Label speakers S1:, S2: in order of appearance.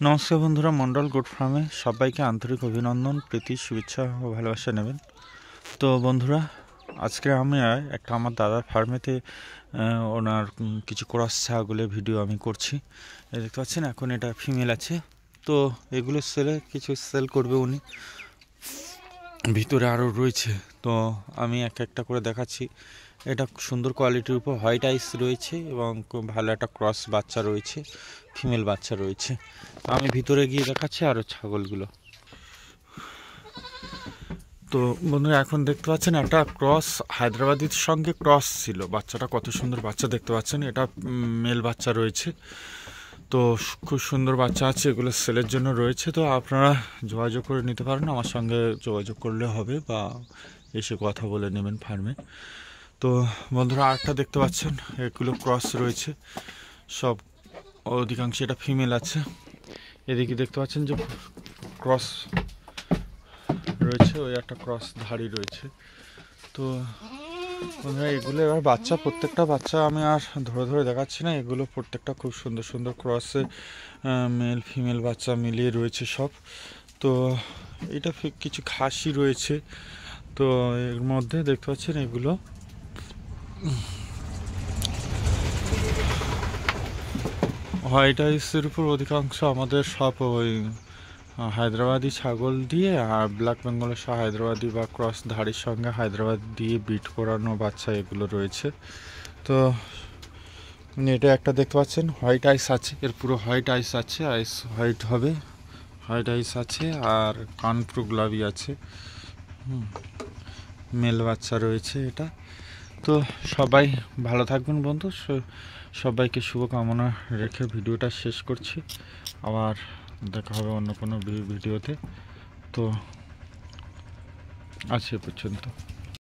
S1: নমস্কার বন্ধুরা, মন্ডল গোট ফার্মে সবাইকে আন্তরিক অভিনন্দন, প্রীতি, শুভেচ্ছা ও ভালোবাসা নেবেন। তো বন্ধুরা, আজকে আমি আমার দাদার ফার্মেতে ওনার কিছু ক্রস ছাগলের ভিডিও আমি করছি। দেখতে পাচ্ছেন এখন এটা ফিমেল আছে। তো এগুলো কিছু সেল করবে উনি, ভিতরে আরও রয়েছে। তো আমি একটা করে দেখাচ্ছি। এটা সুন্দর কোয়ালিটির উপর হোয়াইট আইস রয়েছে এবং খুব ভালো একটা ক্রস বাচ্চা রয়েছে, ফিমেল বাচ্চা রয়েছে। আমি ভিতরে গিয়ে দেখাচ্ছি আরও ছাগলগুলো। তো বন্ধুরা, এখন দেখতে পাচ্ছেন একটা ক্রস হায়দ্রাবাদির সঙ্গে ক্রস ছিল। বাচ্চাটা কত সুন্দর বাচ্চা দেখতে পাচ্ছেন। এটা মেল বাচ্চা রয়েছে। তো খুব সুন্দর বাচ্চা আছে, এগুলো সেলের জন্য রয়েছে। তো আপনারা যোগাযোগ করে নিতে পারেন, আমার সঙ্গে যোগাযোগ করলে হবে বা এসে কথা বলে নেবেন ফার্মে। তো বন্ধুরা, আরেকটা দেখতে পাচ্ছেন, এগুলো ক্রস রয়েছে সব, অধিকাংশ এটা ফিমেল আছে। এদিকে দেখতে পাচ্ছেন যে ক্রস রয়েছে, ওই একটা ক্রস ধাড়ি রয়েছে। তো বন্ধুরা, এগুলো এবার বাচ্চা, প্রত্যেকটা বাচ্চা আমি আর ধরে ধরে দেখাচ্ছি না। এগুলো প্রত্যেকটা খুব সুন্দর সুন্দর ক্রসে মেল ফিমেল বাচ্চা মিলিয়ে রয়েছে সব। তো এটা কিছু খাসি রয়েছে। তো এর মধ্যে দেখতে পাচ্ছেন এগুলো হোয়াইট আইসের উপর অধিকাংশ আমাদের সব ওই হায়দ্রাবাদি ছাগল দিয়ে আর ব্ল্যাক বেঙ্গলের সহ হায়দ্রাবাদি বা ক্রস ধাড়ির সঙ্গে হায়দ্রাবাদ দিয়ে বিট করানো বাচ্চা এগুলো রয়েছে। তো এটা একটা দেখতে পাচ্ছেন হোয়াইট আইস আছে, এর পুরো হোয়াইট আইস আছে, আইস হোয়াইট হবে, হোয়াইট আইস আছে আর কানপুর গুলাবি আছে। মেল বাচ্চা রয়েছে এটা। তো সবাই ভালো থাকবেন বন্ধু, সবাইকে শুভকামনা রেখে ভিডিওটা শেষ করছি। আবার দেখা হবে অন্য কোনো ভিডিওতে। তো আজ এ পর্যন্ত।